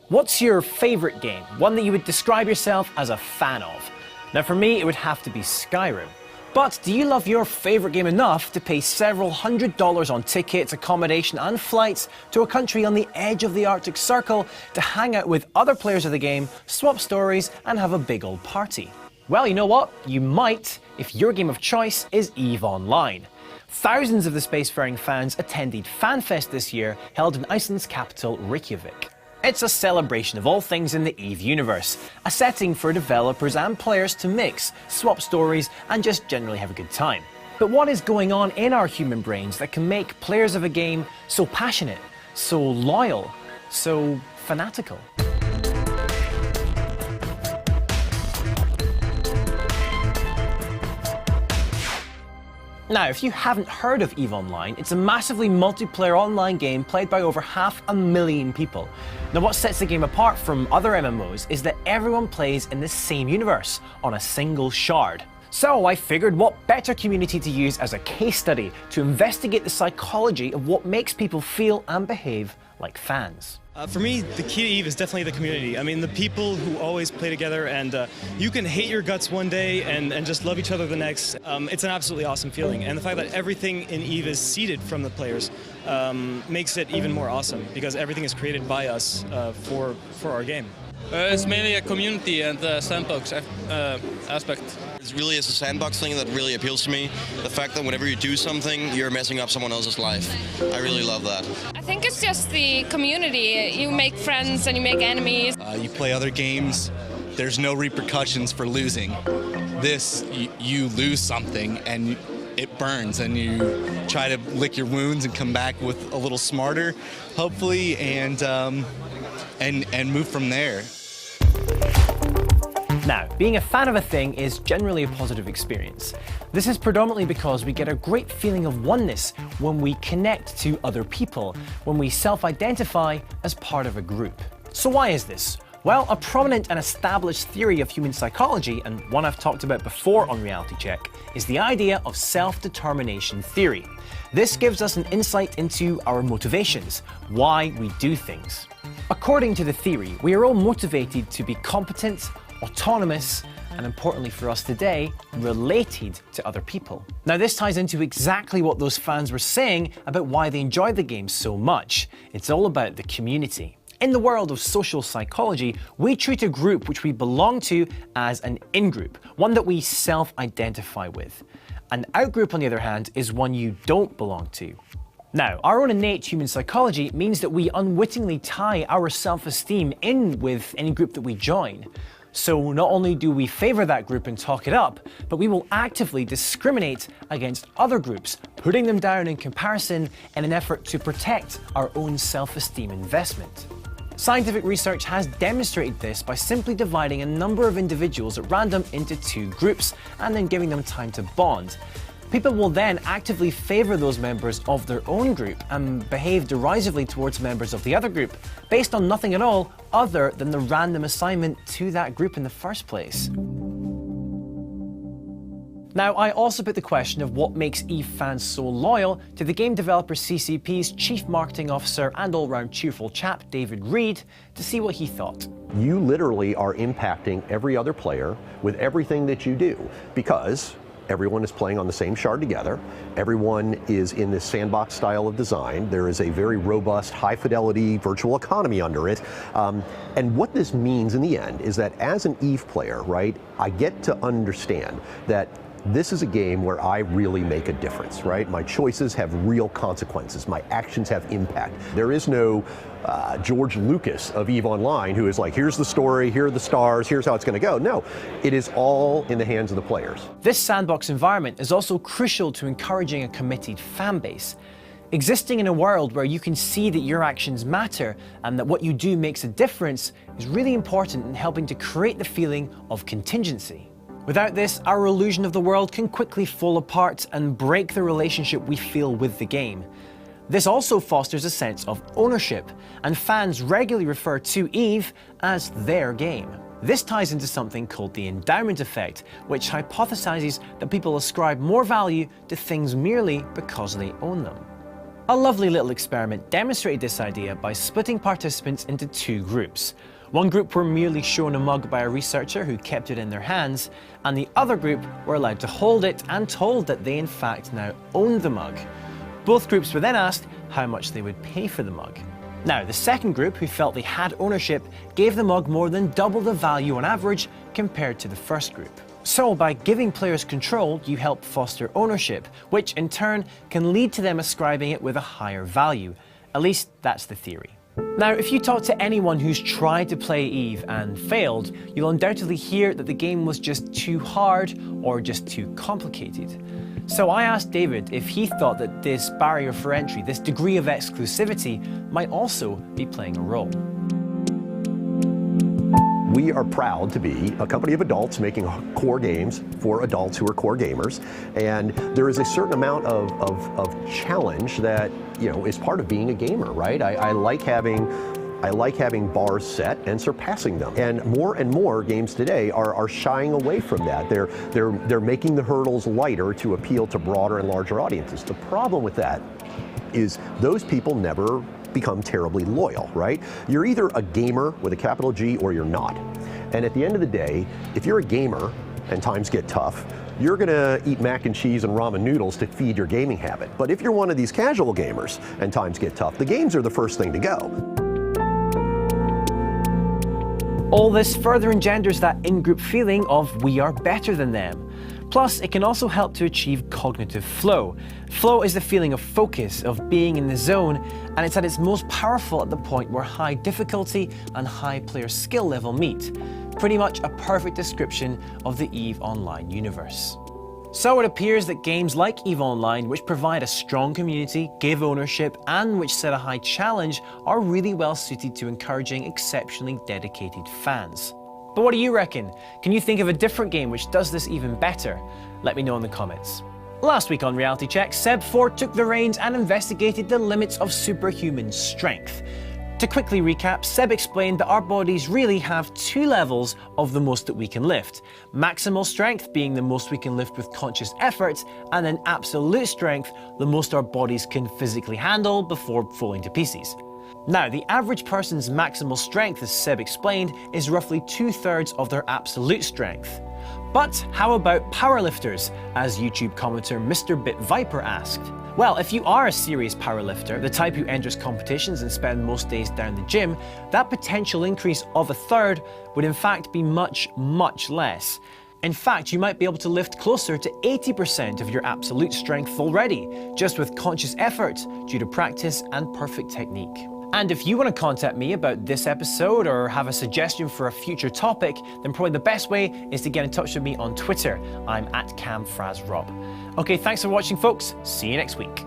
What's your favourite game? One that you would describe yourself as a fan of? Now for me, it would have to be Skyrim. But do you love your favourite game enough to pay several $100s on tickets, accommodation and flights to a country on the edge of the Arctic Circle to hang out with other players of the game, swap stories and have a big old party? Well, you know what? You might if your game of choice is EVE Online. Thousands of the spacefaring fans attended FanFest this year, held in Iceland's capital, Reykjavik. It's a celebration of all things in the EVE universe, a setting for developers and players to mix, swap stories, and just generally have a good time. But what is going on in our human brains that can make players of a game so passionate, so loyal, so fanatical? Now, if you haven't heard of EVE Online, it's a massively multiplayer online game played by over 500,000 people. Now, what sets the game apart from other MMOs is that everyone plays in the same universe, on a single shard. So I figured what better community to use as a case study to investigate the psychology of what makes people feel and behave like fans. For me, the key to EVE is definitely the community. I mean, the people who always play together, and you can hate your guts one day and just love each other the next. It's an absolutely awesome feeling. And the fact that everything in EVE is seeded from the players makes it even more awesome, because everything is created by us for our game. It's mainly a community and sandbox aspect. It really is a sandbox thing that really appeals to me. The fact that whenever you do something, you're messing up someone else's life. I really love that. I think it's just the community. You make friends and you make enemies. You play other games. There's no repercussions for losing. This, you lose something and it burns, and you try to lick your wounds and come back with a little smarter, hopefully, and move from there. Now, being a fan of a thing is generally a positive experience. This is predominantly because we get a great feeling of oneness when we connect to other people, when we self-identify as part of a group. So why is this? Well, a prominent and established theory of human psychology, and one I've talked about before on Reality Check, is the idea of self-determination theory. This gives us an insight into our motivations, why we do things. According to the theory, we are all motivated to be competent, autonomous, and importantly for us today, related to other people. Now this ties into exactly what those fans were saying about why they enjoyed the game so much. It's all about the community. In the world of social psychology, we treat a group which we belong to as an in-group, one that we self-identify with. An out-group, on the other hand, is one you don't belong to. Now, our own innate human psychology means that we unwittingly tie our self-esteem in with any group that we join. So not only do we favour that group and talk it up, but we will actively discriminate against other groups, putting them down in comparison in an effort to protect our own self-esteem investment. Scientific research has demonstrated this by simply dividing a number of individuals at random into two groups and then giving them time to bond. People will then actively favour those members of their own group and behave derisively towards members of the other group, based on nothing at all other than the random assignment to that group in the first place. Now, I also put the question of what makes EVE fans so loyal to the game developer CCP's Chief Marketing Officer and all-round cheerful chap, David Reed, to see what he thought. You literally are impacting every other player with everything that you do, because everyone is playing on the same shard together. Everyone is in this sandbox style of design. There is a very robust, high-fidelity virtual economy under it. And what this means in the end is that as an EVE player, right, I get to understand that this is a game where I really make a difference, right? My choices have real consequences. My actions have impact. There is no George Lucas of EVE Online who is like, here's the story, here are the stars, here's how it's going to go. No, it is all in the hands of the players. This sandbox environment is also crucial to encouraging a committed fan base. Existing in a world where you can see that your actions matter and that what you do makes a difference is really important in helping to create the feeling of contingency. Without this, our illusion of the world can quickly fall apart and break the relationship we feel with the game. This also fosters a sense of ownership, and fans regularly refer to EVE as their game. This ties into something called the endowment effect, which hypothesizes that people ascribe more value to things merely because they own them. A lovely little experiment demonstrated this idea by splitting participants into 2 groups. One group were merely shown a mug by a researcher who kept it in their hands, and the other group were allowed to hold it and told that they in fact now owned the mug. Both groups were then asked how much they would pay for the mug. Now, the second group, who felt they had ownership, gave the mug more than double the value on average compared to the first group. So, by giving players control, you help foster ownership, which in turn can lead to them ascribing it with a higher value. At least that's the theory. Now, if you talk to anyone who's tried to play EVE and failed, you'll undoubtedly hear that the game was just too hard or just too complicated. So I asked David if he thought that this barrier for entry, this degree of exclusivity, might also be playing a role. We are proud to be a company of adults making core games for adults who are core gamers, and there is a certain amount of challenge that, you know, is part of being a gamer, right? I like having bars set and surpassing them, and more games today are shying away from that. They're making the hurdles lighter to appeal to broader and larger audiences. The problem with that is those people never become terribly loyal, right? You're either a gamer with a capital G or you're not. And at the end of the day, if you're a gamer and times get tough, you're gonna eat mac and cheese and ramen noodles to feed your gaming habit. But if you're one of these casual gamers and times get tough, the games are the first thing to go. All this further engenders that in-group feeling of we are better than them. Plus, it can also help to achieve cognitive flow. Flow is the feeling of focus, of being in the zone, and it's at its most powerful at the point where high difficulty and high player skill level meet. Pretty much a perfect description of the EVE Online universe. So it appears that games like EVE Online, which provide a strong community, give ownership, and which set a high challenge, are really well suited to encouraging exceptionally dedicated fans. But what do you reckon? Can you think of a different game which does this even better? Let me know in the comments. Last week on Reality Check, Seb4 took the reins and investigated the limits of superhuman strength. To quickly recap, Seb explained that our bodies really have 2 levels of the most that we can lift. Maximal strength being the most we can lift with conscious effort, and then absolute strength, the most our bodies can physically handle before falling to pieces. Now, the average person's maximal strength, as Seb explained, is roughly 2/3 of their absolute strength. But how about powerlifters, as YouTube commenter Mr. BitViper asked? Well, if you are a serious powerlifter, the type who enters competitions and spend most days down the gym, that potential increase of 1/3 would in fact be much, much less. In fact, you might be able to lift closer to 80% of your absolute strength already, just with conscious effort due to practice and perfect technique. And if you want to contact me about this episode or have a suggestion for a future topic, then probably the best way is to get in touch with me on Twitter. I'm @CamFrazRob. Okay, thanks for watching, folks. See you next week.